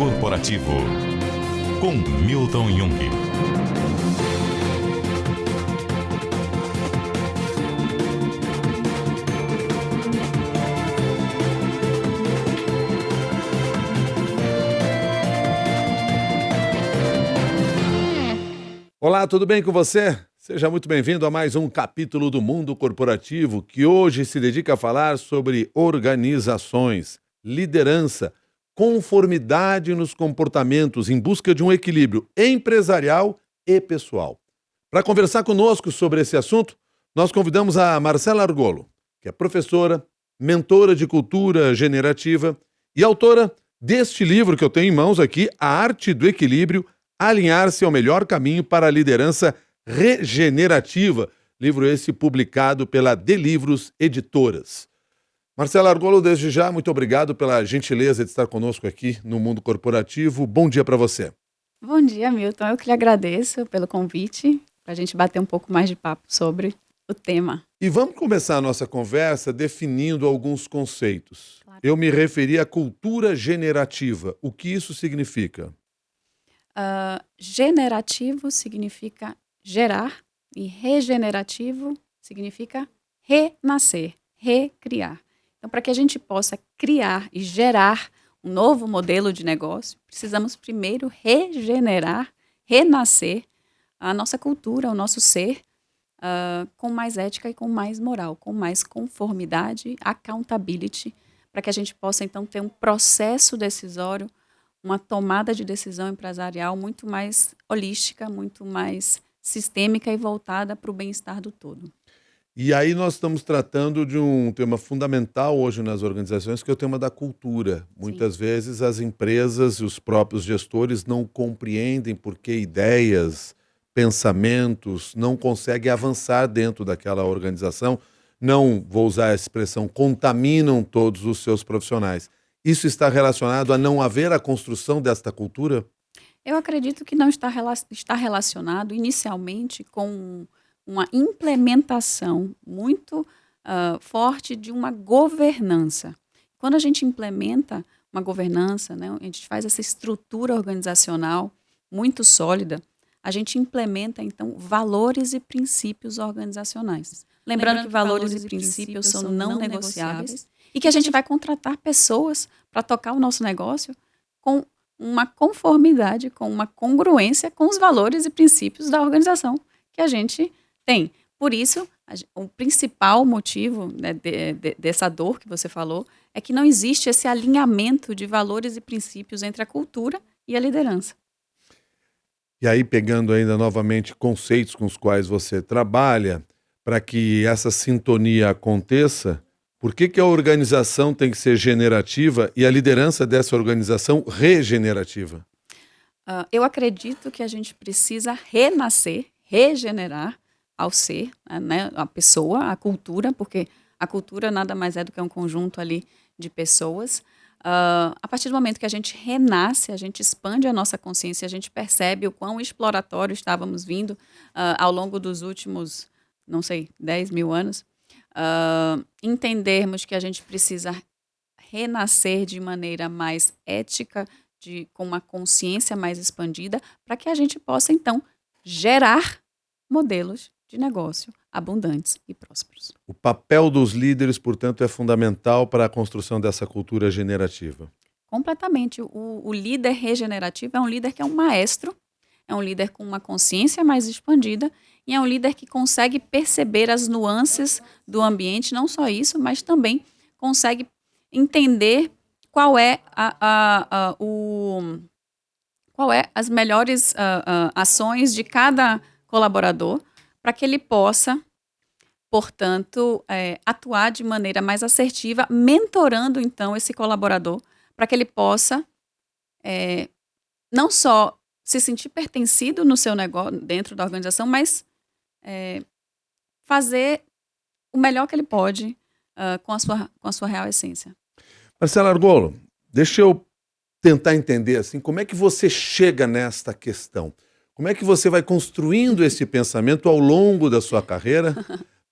Corporativo, com Milton Jung. Olá, tudo bem com você? Seja muito bem-vindo a mais um capítulo do Mundo Corporativo, que hoje se dedica a falar sobre organizações, liderança, conformidade nos comportamentos em busca de um equilíbrio empresarial e pessoal. Para conversar conosco sobre esse assunto, nós convidamos a Marcela Argolo, que é professora, mentora de cultura generativa e autora deste livro que eu tenho em mãos aqui, A Arte do Equilíbrio, Alinhar-se ao Melhor Caminho para a Liderança Regenerativa, livro esse publicado pela Delivros Editoras. Marcela Argolo, desde já, muito obrigado pela gentileza de estar conosco aqui no Mundo Corporativo. Bom dia para você. Bom dia, Milton. Eu que lhe agradeço pelo convite, para a gente bater um pouco mais de papo sobre o tema. E vamos começar a nossa conversa definindo alguns conceitos. Claro. Eu me referi à cultura generativa. O que isso significa? Generativo significa gerar e regenerativo significa renascer, recriar. Então, para que a gente possa criar e gerar um novo modelo de negócio, precisamos primeiro regenerar, renascer a nossa cultura, o nosso ser, com mais ética e com mais moral, com mais conformidade, accountability, para que a gente possa, então, ter um processo decisório, uma tomada de decisão empresarial muito mais holística, muito mais sistêmica e voltada para o bem-estar do todo. E aí nós estamos tratando de um tema fundamental hoje nas organizações, que é o tema da cultura. Muitas vezes as empresas e os próprios gestores não compreendem por que ideias, pensamentos não conseguem avançar dentro daquela organização. Não, vou usar a expressão, contaminam todos os seus profissionais. Isso está relacionado a não haver a construção desta cultura? Eu acredito que não está relacionado inicialmente com uma implementação muito forte de uma governança. Quando a gente implementa uma governança, né, a gente faz essa estrutura organizacional muito sólida, a gente implementa, então, valores e princípios organizacionais. Lembrando que valores e princípios são não negociáveis e que a gente vai contratar pessoas para tocar o nosso negócio com uma conformidade, com uma congruência com os valores e princípios da organização que a gente tem. Por isso, o principal motivo, né, dessa dor que você falou é que não existe esse alinhamento de valores e princípios entre a cultura e a liderança. E aí, pegando ainda novamente conceitos com os quais você trabalha, para que essa sintonia aconteça, por que a organização tem que ser generativa e a liderança dessa organização regenerativa? Eu acredito que a gente precisa renascer, regenerar ao ser, né, a pessoa, a cultura, porque a cultura nada mais é do que um conjunto ali de pessoas. A partir do momento que a gente renasce, a gente expande a nossa consciência, a gente percebe o quão exploratório estávamos vindo ao longo dos últimos, não sei, 10 mil anos. Entendermos que a gente precisa renascer de maneira mais ética, com uma consciência mais expandida, para que a gente possa, então, gerar modelos de negócio abundantes e prósperos. O papel dos líderes, portanto, é fundamental para a construção dessa cultura generativa. Completamente. O líder regenerativo é um líder que é um maestro, é um líder com uma consciência mais expandida e é um líder que consegue perceber as nuances do ambiente, não só isso, mas também consegue entender qual é as melhores ações de cada colaborador para que ele possa, portanto, atuar de maneira mais assertiva, mentorando, então, esse colaborador para que ele possa não só se sentir pertencido no seu negócio, dentro da organização, mas fazer o melhor que ele pode com a sua real essência. Marcela Argolo, deixa eu tentar entender assim, como é que você chega nesta questão? Como é que você vai construindo esse pensamento ao longo da sua carreira?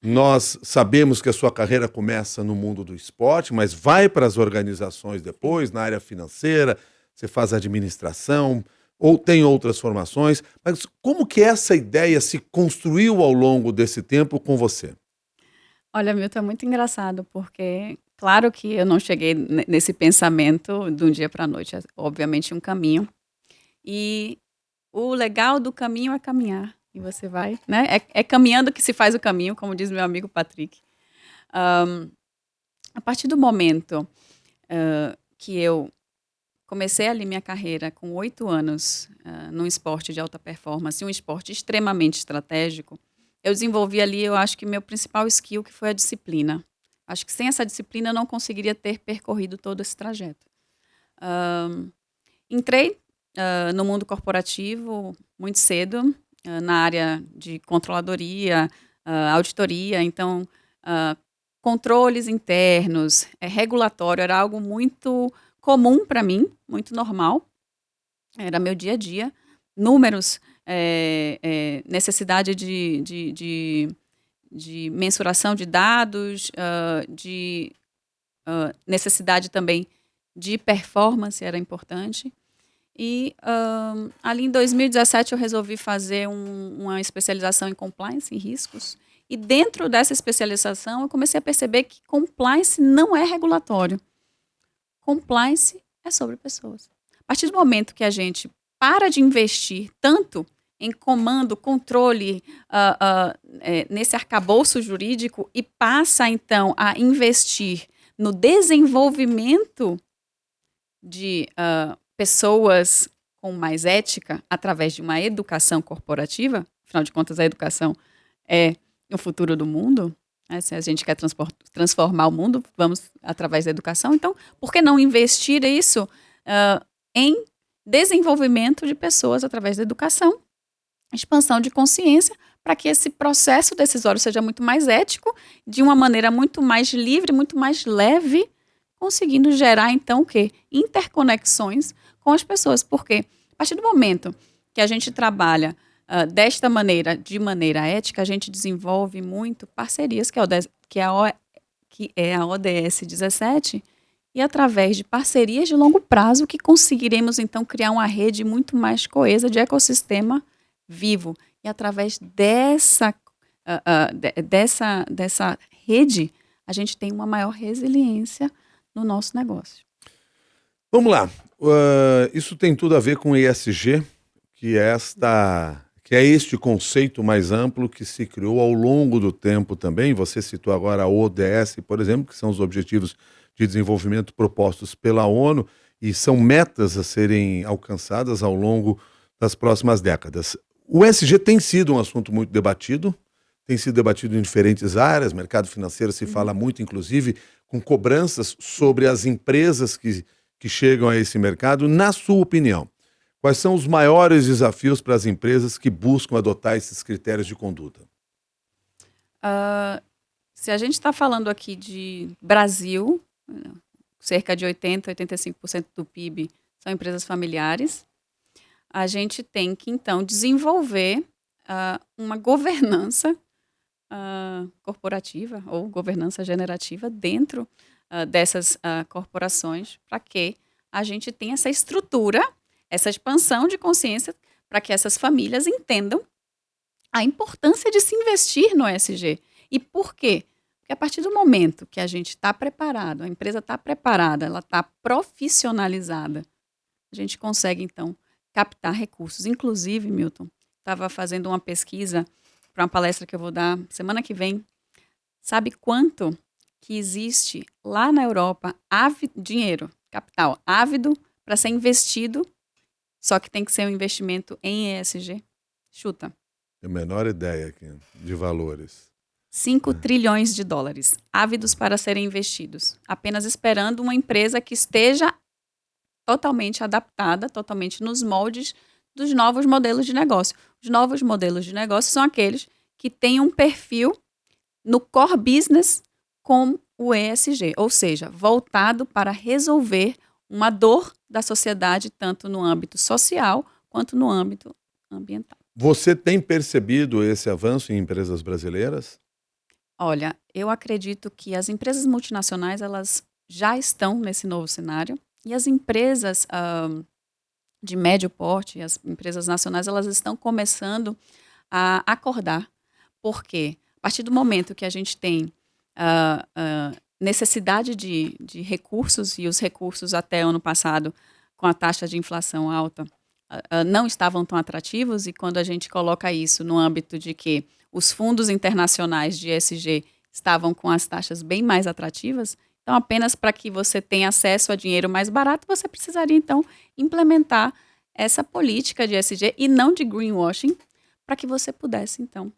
Nós sabemos que a sua carreira começa no mundo do esporte, mas vai para as organizações depois, na área financeira. você faz administração, ou tem outras formações, mas como que essa ideia se construiu ao longo desse tempo com você? Olha, Milton, é muito engraçado, porque claro que eu não cheguei nesse pensamento de um dia para a noite, é obviamente um caminho. E o legal do caminho é caminhar. E você vai, né? É caminhando que se faz o caminho, como diz meu amigo Patrick. A partir do momento que eu comecei ali minha carreira com 8 anos num esporte de alta performance, um esporte extremamente estratégico, eu desenvolvi ali, eu acho que meu principal skill, que foi a disciplina. Acho que sem essa disciplina eu não conseguiria ter percorrido todo esse trajeto. Entrei no mundo corporativo muito cedo, na área de controladoria, auditoria, então controles internos, regulatório era algo muito comum para mim, muito normal, era meu dia a dia, números, necessidade de mensuração de dados, necessidade também de performance era importante. E ali em 2017 eu resolvi fazer uma especialização em compliance e riscos. E dentro dessa especialização eu comecei a perceber que compliance não é regulatório. Compliance é sobre pessoas. A partir do momento que a gente para de investir tanto em comando, controle, nesse arcabouço jurídico e passa então a investir no desenvolvimento de pessoas com mais ética através de uma educação corporativa, afinal de contas a educação é o futuro do mundo, né? Se a gente quer transformar o mundo, vamos através da educação, então por que não investir isso em desenvolvimento de pessoas através da educação, expansão de consciência, para que esse processo decisório seja muito mais ético, de uma maneira muito mais livre, muito mais leve, conseguindo gerar, então, o quê? Interconexões com as pessoas. Porque, a partir do momento que a gente trabalha desta maneira, de maneira ética, a gente desenvolve muito parcerias, que é a ODS 17, e através de parcerias de longo prazo que conseguiremos, então, criar uma rede muito mais coesa de ecossistema vivo. E através dessa rede, a gente tem uma maior resiliência no nosso negócio. Vamos lá. Isso tem tudo a ver com ESG, que é este conceito mais amplo que se criou ao longo do tempo também. Você citou agora a ODS, por exemplo, que são os Objetivos de Desenvolvimento propostos pela ONU e são metas a serem alcançadas ao longo das próximas décadas. O ESG tem sido um assunto muito debatido, tem sido debatido em diferentes áreas, mercado financeiro se fala muito, inclusive, com cobranças sobre as empresas que chegam a esse mercado. Na sua opinião, quais são os maiores desafios para as empresas que buscam adotar esses critérios de conduta? Se a gente está falando aqui de Brasil, cerca de 85% do PIB são empresas familiares, a gente tem que, então, desenvolver uma governança corporativa ou governança generativa dentro dessas corporações, para que a gente tenha essa estrutura, essa expansão de consciência, para que essas famílias entendam a importância de se investir no ESG. E por quê? Porque a partir do momento que a gente está preparado, a empresa está preparada, ela está profissionalizada, a gente consegue, então, captar recursos. Inclusive, Milton, estava fazendo uma pesquisa para uma palestra que eu vou dar semana que vem. Sabe quanto que existe lá na Europa dinheiro, capital ávido para ser investido, só que tem que ser um investimento em ESG? Chuta. Tenho a menor ideia aqui de valores. 5 trilhões de dólares ávidos para serem investidos, apenas esperando uma empresa que esteja totalmente adaptada, totalmente nos moldes dos novos modelos de negócio. Os novos modelos de negócio são aqueles que têm um perfil no core business com o ESG, ou seja, voltado para resolver uma dor da sociedade, tanto no âmbito social quanto no âmbito ambiental. Você tem percebido esse avanço em empresas brasileiras? Olha, eu acredito que as empresas multinacionais, elas já estão nesse novo cenário. E as empresas de médio porte, as empresas nacionais, elas estão começando a acordar. Por quê? A partir do momento que a gente tem necessidade de recursos, e os recursos até ano passado, com a taxa de inflação alta, não estavam tão atrativos, e quando a gente coloca isso no âmbito de que os fundos internacionais de ESG estavam com as taxas bem mais atrativas, então apenas para que você tenha acesso a dinheiro mais barato, você precisaria então implementar essa política de ESG e não de greenwashing, para que você pudesse então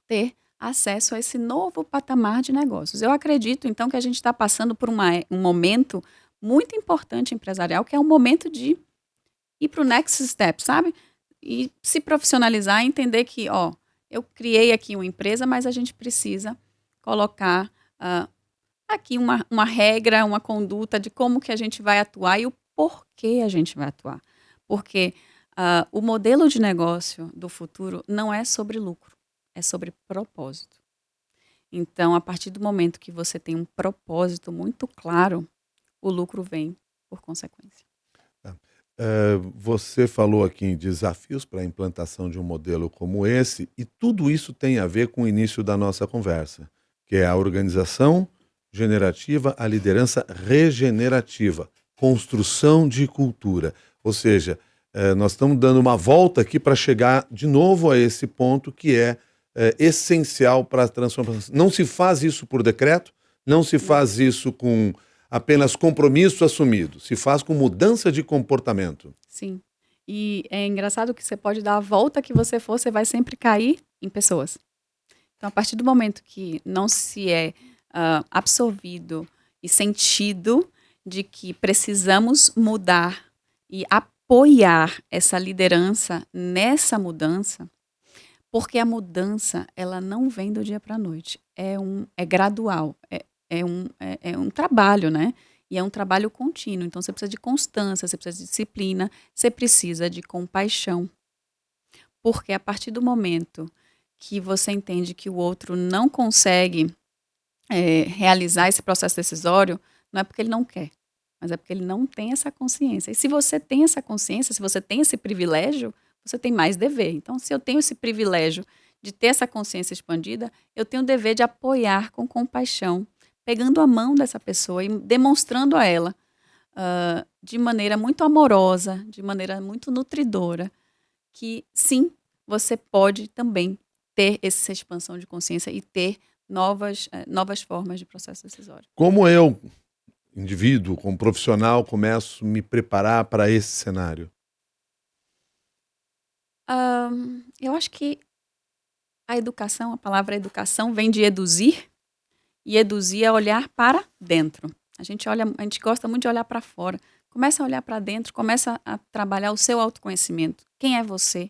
ter acesso a esse novo patamar de negócios. Eu acredito então que a gente está passando por um momento muito importante empresarial, que é um momento de ir para o next step, sabe? E se profissionalizar e entender que, eu criei aqui uma empresa, mas a gente precisa colocar aqui uma regra, uma conduta de como que a gente vai atuar e o porquê a gente vai atuar. Porque o modelo de negócio do futuro não é sobre lucro, é sobre propósito. Então, a partir do momento que você tem um propósito muito claro, o lucro vem por consequência. Você falou aqui em desafios para a implantação de um modelo como esse, e tudo isso tem a ver com o início da nossa conversa, que é a organização generativa, a liderança regenerativa, construção de cultura. Ou seja, nós estamos dando uma volta aqui para chegar de novo a esse ponto que é essencial para a transformação. Não se faz isso por decreto, não se faz isso com apenas compromisso assumido, se faz com mudança de comportamento. Sim. E é engraçado que você pode dar a volta que você for, você vai sempre cair em pessoas. Então, a partir do momento que não se é absorvido e sentido de que precisamos mudar e apoiar essa liderança nessa mudança, porque a mudança ela não vem do dia para a noite, é gradual, é um trabalho, né? E é um trabalho contínuo. Então, você precisa de constância, você precisa de disciplina, você precisa de compaixão. Porque a partir do momento que você entende que o outro não consegue realizar esse processo decisório, não é porque ele não quer, mas é porque ele não tem essa consciência. E se você tem essa consciência, se você tem esse privilégio, você tem mais dever. Então, se eu tenho esse privilégio de ter essa consciência expandida, eu tenho o dever de apoiar com compaixão, pegando a mão dessa pessoa e demonstrando a ela de maneira muito amorosa, de maneira muito nutridora, que sim, você pode também ter essa expansão de consciência e ter novas formas de processo decisório. Como eu, indivíduo, como profissional, começo a me preparar para esse cenário? Eu acho que a palavra educação vem de eduzir, e eduzir é olhar para dentro. A gente gosta muito de olhar para fora. Começa a olhar para dentro, começa a trabalhar o seu autoconhecimento. Quem é você?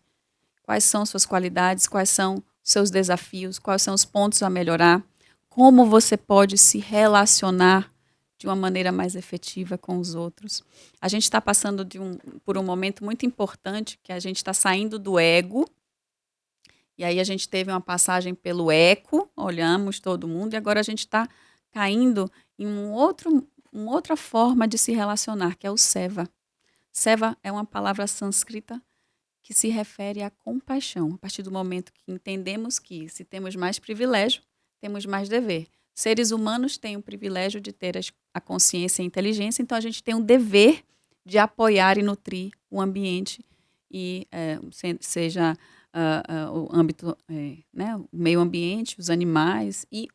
Quais são suas qualidades? Quais são seus desafios? Quais são os pontos a melhorar? Como você pode se relacionar de uma maneira mais efetiva com os outros? A gente está passando por um momento muito importante, que a gente está saindo do ego. E aí a gente teve uma passagem pelo eco, olhamos todo mundo, e agora a gente está caindo em uma outra forma de se relacionar, que é o seva. Seva é uma palavra sânscrita que se refere à compaixão. A partir do momento que entendemos que, se temos mais privilégio, temos mais dever. Seres humanos têm o privilégio de ter a consciência e a inteligência, então a gente tem um dever de apoiar e nutrir o ambiente, e seja o âmbito, né, o meio ambiente, os animais e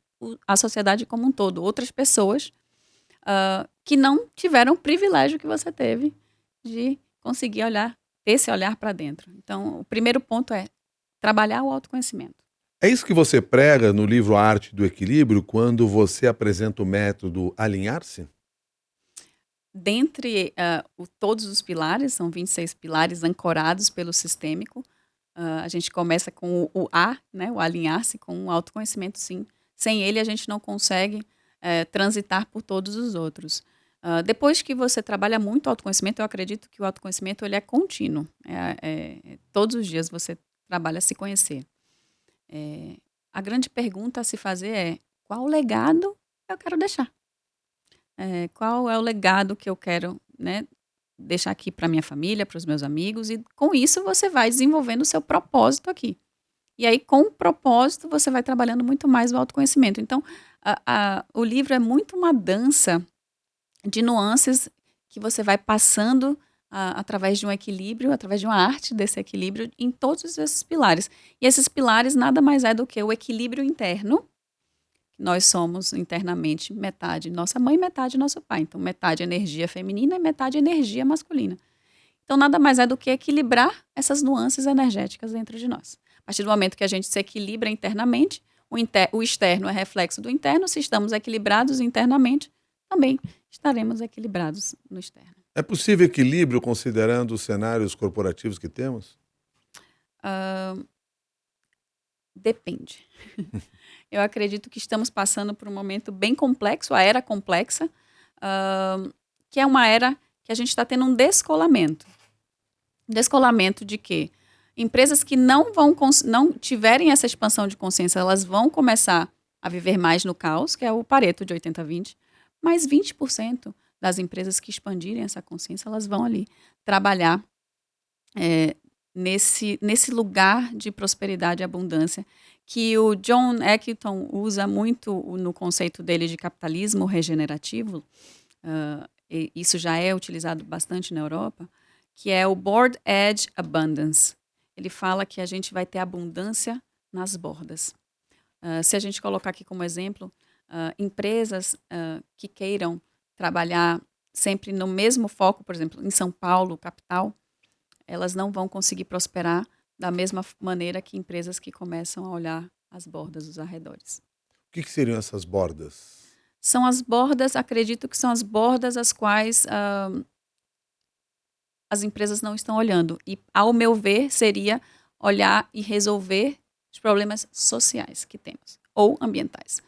a sociedade como um todo. Outras pessoas que não tiveram o privilégio que você teve de conseguir ter esse olhar para dentro. Então, o primeiro ponto é trabalhar o autoconhecimento. É isso que você prega no livro A Arte do Equilíbrio, quando você apresenta o método Alinhar-se? Dentre todos os pilares, são 26 pilares ancorados pelo sistêmico. A gente começa com o A, né, o alinhar-se, com o autoconhecimento, sim. Sem ele, a gente não consegue transitar por todos os outros. Depois que você trabalha muito o autoconhecimento, eu acredito que o autoconhecimento ele é contínuo. Todos os dias você trabalha a se conhecer. A grande pergunta a se fazer é: qual legado eu quero deixar? Qual é o legado que eu quero né, deixar aqui para minha família, para os meus amigos, e com isso você vai desenvolvendo o seu propósito aqui. E aí, com o propósito, você vai trabalhando muito mais o autoconhecimento. Então, o livro é muito uma dança de nuances que você vai passando através de um equilíbrio, através de uma arte desse equilíbrio em todos esses pilares. E esses pilares nada mais é do que o equilíbrio interno. Nós somos internamente metade nossa mãe e metade nosso pai. Então, metade energia feminina e metade energia masculina. Então, nada mais é do que equilibrar essas nuances energéticas dentro de nós. A partir do momento que a gente se equilibra internamente, o externo é reflexo do interno. Se estamos equilibrados internamente, também estaremos equilibrados no externo. É possível equilíbrio considerando os cenários corporativos que temos? Depende. Eu acredito que estamos passando por um momento bem complexo, a era complexa, que é uma era que a gente está tendo um descolamento. Descolamento de quê? Empresas que não tiverem essa expansão de consciência, elas vão começar a viver mais no caos, que é o Pareto de 80-20, mas 20% das empresas que expandirem essa consciência, elas vão ali trabalhar nesse lugar de prosperidade e abundância, que o John Eccleston usa muito no conceito dele de capitalismo regenerativo, e isso já é utilizado bastante na Europa, que é o Board Edge Abundance. Ele fala que a gente vai ter abundância nas bordas. Se a gente colocar aqui como exemplo, empresas que queiram trabalhar sempre no mesmo foco, por exemplo, em São Paulo, capital, elas não vão conseguir prosperar da mesma maneira que empresas que começam a olhar as bordas, os arredores. O que seriam essas bordas? São as bordas, acredito que são as bordas as quais as empresas não estão olhando. E, ao meu ver, seria olhar e resolver os problemas sociais que temos, ou ambientais.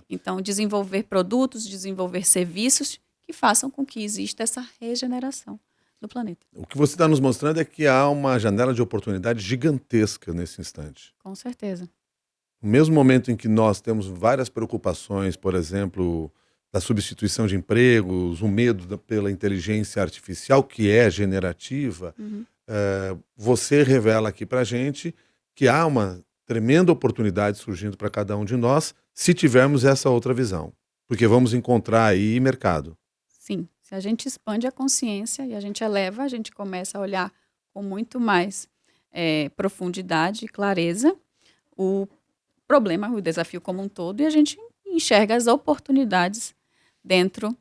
Então, desenvolver produtos, desenvolver serviços que façam com que exista essa regeneração do planeta. O que você está nos mostrando é que há uma janela de oportunidade gigantesca nesse instante. Com certeza. No mesmo momento em que nós temos várias preocupações, por exemplo, da substituição de empregos, o medo pela inteligência artificial, que é generativa, você revela aqui para a gente que há uma tremenda oportunidade surgindo para cada um de nós se tivermos essa outra visão. Porque vamos encontrar aí mercado. Sim, se a gente expande a consciência e a gente eleva, a gente começa a olhar com muito mais profundidade e clareza o problema, o desafio como um todo, e a gente enxerga as oportunidades dentro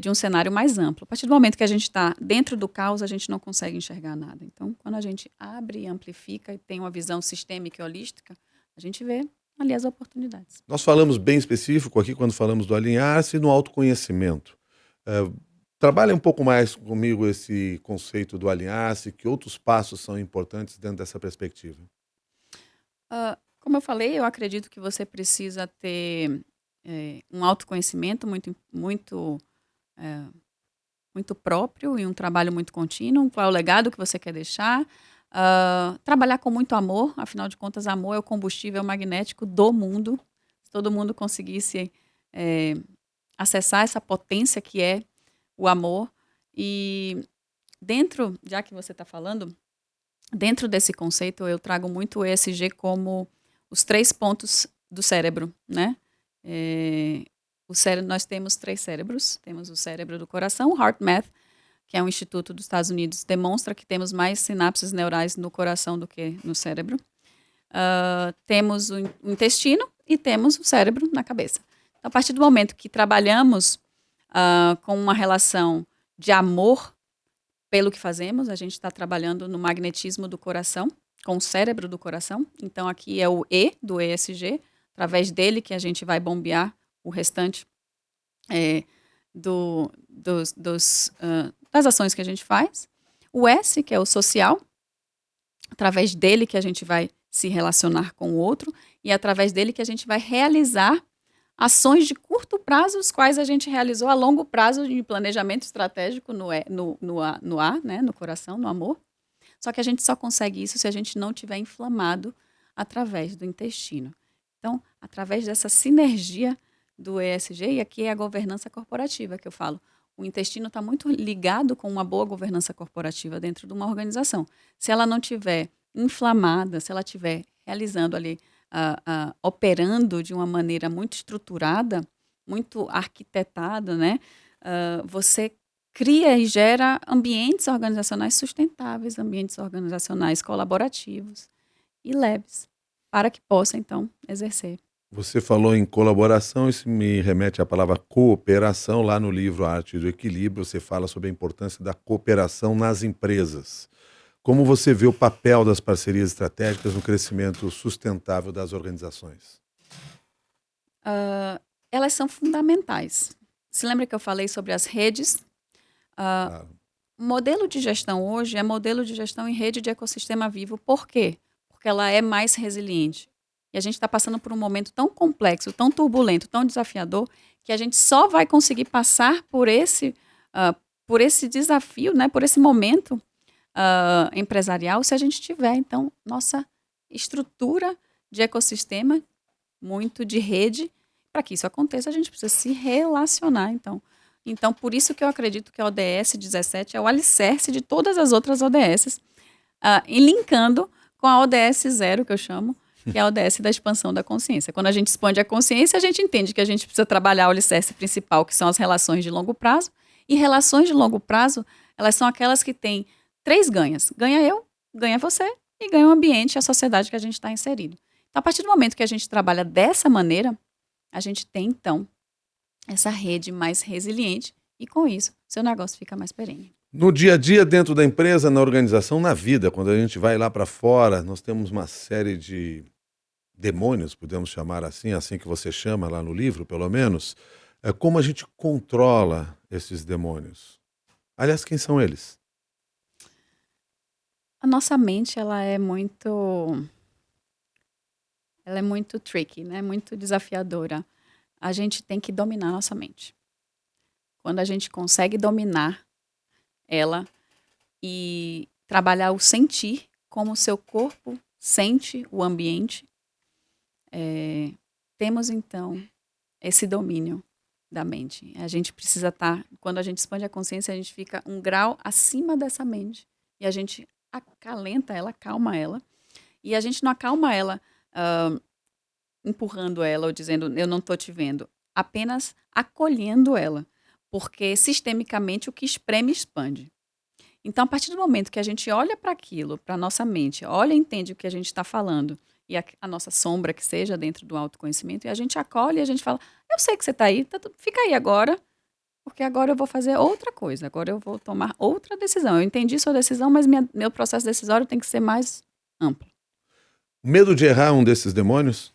de um cenário mais amplo. A partir do momento que a gente está dentro do caos, a gente não consegue enxergar nada. Então, quando a gente abre e amplifica e tem uma visão sistêmica e holística, a gente vê ali as oportunidades. Nós falamos bem específico aqui, quando falamos do alinhar-se, no autoconhecimento. Trabalha um pouco mais comigo esse conceito do alinhar-se, que outros passos são importantes dentro dessa perspectiva? Como eu falei, eu acredito que você precisa ter um autoconhecimento muito próprio e um trabalho muito contínuo. Qual é o legado que você quer deixar? Trabalhar com muito amor, afinal de contas, amor é o combustível magnético do mundo. Se todo mundo conseguisse acessar essa potência que é o amor. E dentro, já que você está falando, dentro desse conceito, eu trago muito o ESG como os 3 pontos do cérebro, né? Nós temos 3 cérebros. Temos o cérebro do coração, o HeartMath, que é um instituto dos Estados Unidos, demonstra que temos mais sinapses neurais no coração do que no cérebro. Temos o intestino e temos o cérebro na cabeça. Então, a partir do momento que trabalhamos com uma relação de amor pelo que fazemos, a gente está trabalhando no magnetismo do coração, com o cérebro do coração. Então, aqui é o E do ESG, através dele que a gente vai bombear o restante das ações que a gente faz. O S, que é o social, através dele que a gente vai se relacionar com o outro e através dele que a gente vai realizar ações de curto prazo, os quais a gente realizou a longo prazo de planejamento estratégico no A, né, no coração, no amor. Só que a gente só consegue isso se a gente não estiver inflamado através do intestino. Então, através dessa sinergia do ESG, e aqui é a governança corporativa que eu falo, o intestino está muito ligado com uma boa governança corporativa dentro de uma organização. Se ela não estiver inflamada, se ela estiver realizando ali, operando de uma maneira muito estruturada, muito arquitetada, né? Você cria e gera ambientes organizacionais sustentáveis, ambientes organizacionais colaborativos e leves, para que possa, então, exercer. Você falou em colaboração, isso me remete à palavra cooperação. Lá no livro A Arte do Equilíbrio, você fala sobre a importância da cooperação nas empresas. Como você vê o papel das parcerias estratégicas no crescimento sustentável das organizações? Elas são fundamentais. Se lembra que eu falei sobre as redes? Claro. O modelo de gestão hoje é modelo de gestão em rede de ecossistema vivo. Por quê? Porque ela é mais resiliente. E a gente está passando por um momento tão complexo, tão turbulento, tão desafiador, que a gente só vai conseguir passar por esse desafio, né, por esse momento empresarial, se a gente tiver, então, nossa estrutura de ecossistema, muito de rede. Para que isso aconteça, a gente precisa se relacionar, então. Então, por isso que eu acredito que a ODS 17 é o alicerce de todas as outras ODSs, e linkando com a ODS 0, que eu chamo, que é a ODS da expansão da consciência. Quando a gente expande a consciência, a gente entende que a gente precisa trabalhar o alicerce principal, que são as relações de longo prazo. E relações de longo prazo, elas são aquelas que têm 3 ganhas. Ganha eu, ganha você e ganha o ambiente e a sociedade que a gente está inserido. Então, a partir do momento que a gente trabalha dessa maneira, a gente tem, então, essa rede mais resiliente e, com isso, seu negócio fica mais perene. No dia a dia, dentro da empresa, na organização, na vida, quando a gente vai lá para fora, nós temos uma série de demônios, podemos chamar assim que você chama lá no livro, pelo menos. Como a gente controla esses demônios? Aliás, quem são eles? A nossa mente, ela é muito tricky, né? Muito desafiadora. A gente tem que dominar a nossa mente. Quando a gente consegue dominar ela e trabalhar o sentir, como o seu corpo sente o ambiente, temos então esse domínio da mente. A gente precisa estar, quando a gente expande a consciência, a gente fica um grau acima dessa mente e a gente acalenta ela, acalma ela, e a gente não acalma ela empurrando ela ou dizendo eu não estou te vendo, apenas acolhendo ela, porque sistemicamente o que espreme expande. Então, a partir do momento que a gente olha para aquilo, para a nossa mente, olha e entende o que a gente está falando, e a nossa sombra que seja dentro do autoconhecimento, e a gente acolhe e a gente fala, eu sei que você está aí, fica aí agora, porque agora eu vou fazer outra coisa, agora eu vou tomar outra decisão. Eu entendi sua decisão, mas meu processo decisório tem que ser mais amplo. O medo de errar é um desses demônios?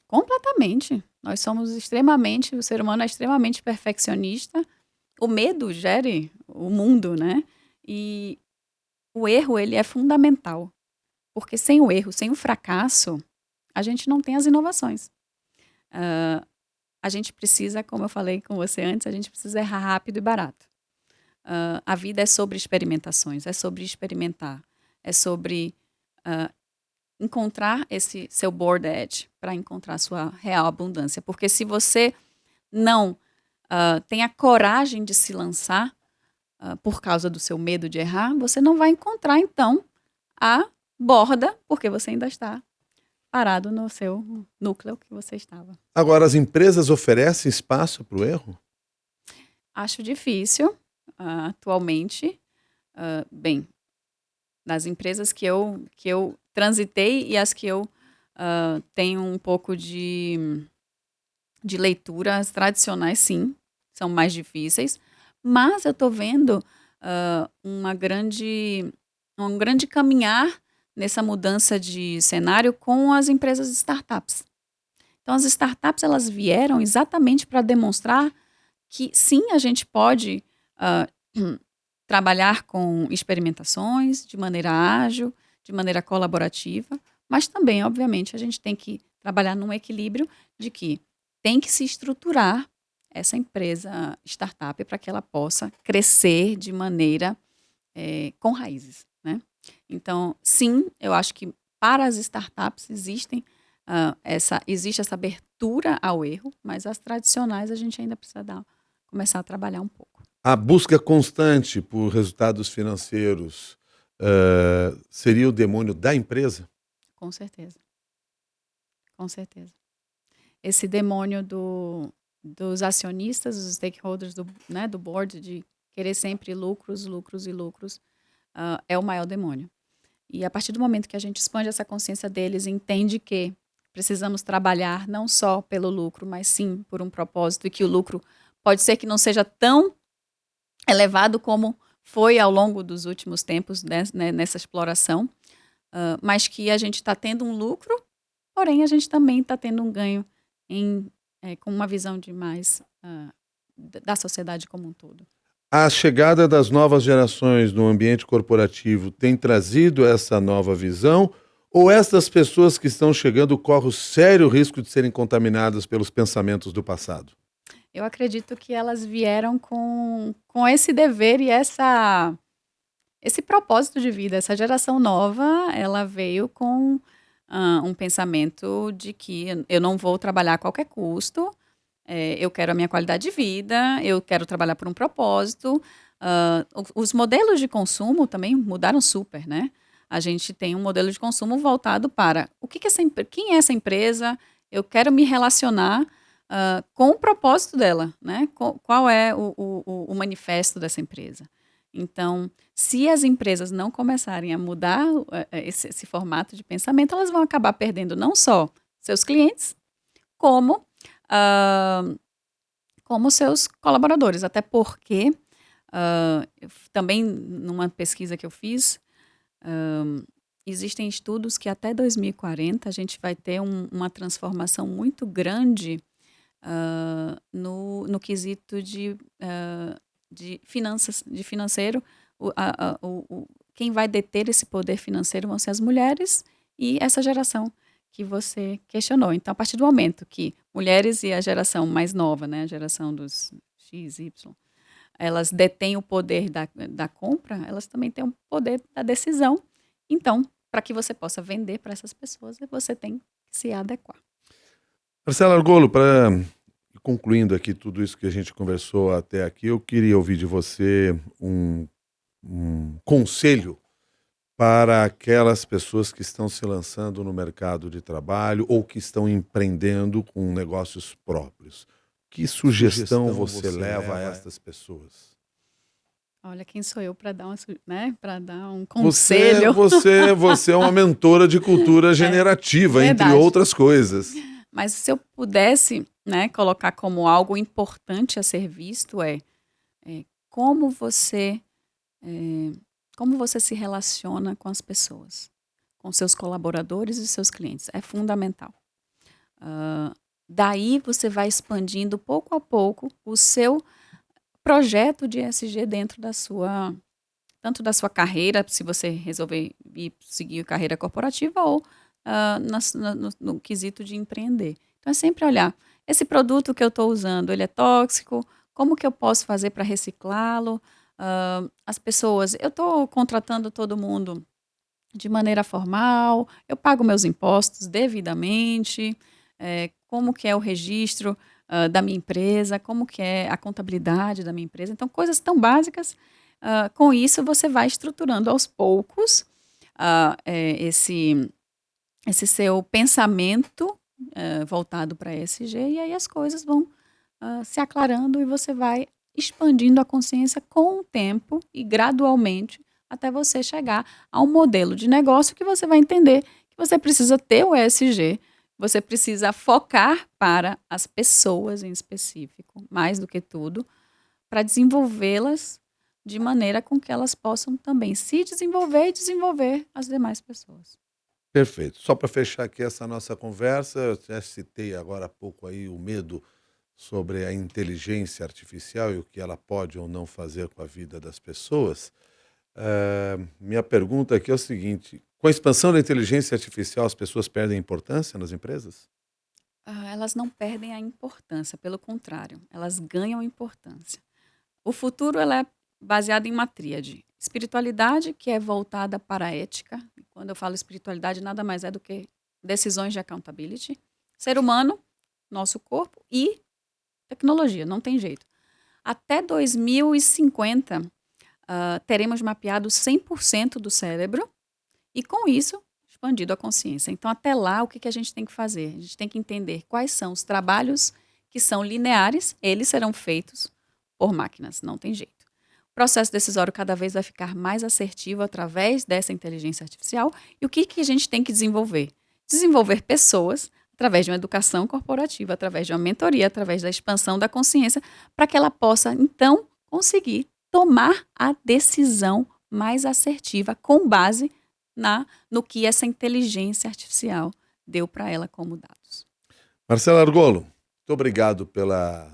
Completamente. Nós somos extremamente, o ser humano é extremamente perfeccionista. O medo gere o mundo, né? E o erro, ele é fundamental. Porque sem o erro, sem o fracasso, a gente não tem as inovações. A gente precisa, como eu falei com você antes, a gente precisa errar rápido e barato. A vida é sobre experimentações, é sobre experimentar, é sobre encontrar esse seu board edge para encontrar a sua real abundância. Porque se você não tem a coragem de se lançar por causa do seu medo de errar, você não vai encontrar, então, a borda, porque você ainda está parado no seu núcleo que você estava. Agora, as empresas oferecem espaço para o erro? Acho difícil, atualmente. Bem, nas empresas que eu transitei e as que eu tenho um pouco de leitura, as tradicionais, sim, são mais difíceis. Mas eu estou vendo um grande caminhar nessa mudança de cenário com as empresas startups. Então, as startups, elas vieram exatamente para demonstrar que, sim, a gente pode trabalhar com experimentações de maneira ágil, de maneira colaborativa, mas também, obviamente, a gente tem que trabalhar num equilíbrio de que tem que se estruturar essa empresa startup para que ela possa crescer de maneira com raízes, né? Então, sim, eu acho que para as startups existe essa abertura ao erro, mas as tradicionais a gente ainda precisa começar a trabalhar um pouco. A busca constante por resultados financeiros seria o demônio da empresa? Com certeza, com certeza. Esse demônio dos acionistas, dos stakeholders né, do board, de querer sempre lucros, lucros e lucros, é o maior demônio. E a partir do momento que a gente expande essa consciência deles, entende que precisamos trabalhar não só pelo lucro, mas sim por um propósito, e que o lucro pode ser que não seja tão elevado como foi ao longo dos últimos tempos, né, nessa exploração, mas que a gente está tendo um lucro, porém a gente também está tendo um ganho com uma visão de mais da sociedade como um todo. A chegada das novas gerações no ambiente corporativo tem trazido essa nova visão? Ou essas pessoas que estão chegando correm o sério risco de serem contaminadas pelos pensamentos do passado? Eu acredito que elas vieram com esse dever e esse propósito de vida. Essa geração nova, ela veio com um pensamento de que eu não vou trabalhar a qualquer custo, eu quero a minha qualidade de vida, eu quero trabalhar por um propósito. Os modelos de consumo também mudaram super, né? A gente tem um modelo de consumo voltado para quem é essa empresa, eu quero me relacionar com o propósito dela, né? Qual é o manifesto dessa empresa. Então, se as empresas não começarem a mudar esse formato de pensamento, elas vão acabar perdendo não só seus clientes, como seus colaboradores. Até porque, também numa pesquisa que eu fiz, existem estudos que até 2040 a gente vai ter uma transformação muito grande no quesito de finanças, de financeiro. Quem vai deter esse poder financeiro vão ser as mulheres e essa geração que você questionou. Então, a partir do momento que mulheres e a geração mais nova, né, a geração dos X, Y, elas detêm o poder da compra, elas também têm o poder da decisão. Então, para que você possa vender para essas pessoas, você tem que se adequar. Marcela Argolo, para concluindo aqui tudo isso que a gente conversou até aqui, eu queria ouvir de você um conselho para aquelas pessoas que estão se lançando no mercado de trabalho ou que estão empreendendo com negócios próprios. Que sugestão você leva a estas pessoas? Olha, quem sou eu para dar um conselho? Você é uma mentora de cultura generativa, entre verdade. outras coisas. Mas se eu pudesse, né, colocar como algo importante a ser visto como você se relaciona com as pessoas, com seus colaboradores e seus clientes. É fundamental. Daí você vai expandindo pouco a pouco o seu projeto de ESG dentro tanto da sua carreira, se você resolver seguir a carreira corporativa, ou no quesito de empreender. Então é sempre olhar, esse produto que eu estou usando, ele é tóxico? Como que eu posso fazer para reciclá-lo? As pessoas, eu estou contratando todo mundo de maneira formal, eu pago meus impostos devidamente, como que é o registro da minha empresa, como que é a contabilidade da minha empresa. Então, coisas tão básicas. Com isso, você vai estruturando aos poucos esse seu pensamento voltado para ESG, e aí as coisas vão se aclarando e você vai expandindo a consciência com o tempo e gradualmente até você chegar a um modelo de negócio que você vai entender que você precisa ter o ESG, você precisa focar para as pessoas em específico, mais do que tudo, para desenvolvê-las de maneira com que elas possam também se desenvolver e desenvolver as demais pessoas. Perfeito. Só para fechar aqui essa nossa conversa, eu já citei agora há pouco aí o medo sobre a inteligência artificial e o que ela pode ou não fazer com a vida das pessoas. Minha pergunta aqui é o seguinte: com a expansão da inteligência artificial, as pessoas perdem importância nas empresas? Elas não perdem a importância, pelo contrário, elas ganham importância. O futuro ela é baseado em uma tríade. Espiritualidade, que é voltada para a ética. Quando eu falo espiritualidade, nada mais é do que decisões de accountability. Ser humano, nosso corpo e tecnologia, não tem jeito. Até 2050, teremos mapeado 100% do cérebro e, com isso, expandido a consciência. Então, até lá, o que a gente tem que fazer? A gente tem que entender quais são os trabalhos que são lineares, eles serão feitos por máquinas, não tem jeito. O processo decisório cada vez vai ficar mais assertivo através dessa inteligência artificial. E o que a gente tem que desenvolver? Desenvolver pessoas através de uma educação corporativa, através de uma mentoria, através da expansão da consciência, para que ela possa, então, conseguir tomar a decisão mais assertiva com base no que essa inteligência artificial deu para ela como dados. Marcela Argolo, muito obrigado pela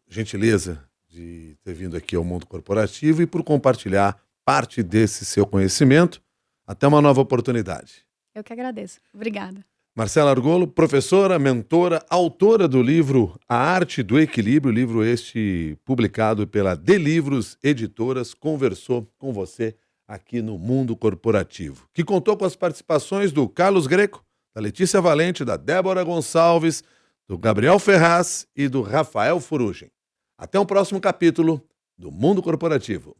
gentileza de ter vindo aqui ao Mundo Corporativo e por compartilhar parte desse seu conhecimento. Até uma nova oportunidade. Eu que agradeço. Obrigada. Marcela Argolo, professora, mentora, autora do livro A Arte do Equilíbrio, livro este publicado pela Delivros Editoras, conversou com você aqui no Mundo Corporativo, que contou com as participações do Carlos Greco, da Letícia Valente, da Débora Gonçalves, do Gabriel Ferraz e do Rafael Furugem. Até o próximo capítulo do Mundo Corporativo.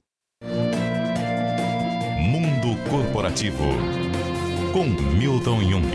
Mundo Corporativo, com Milton Jung.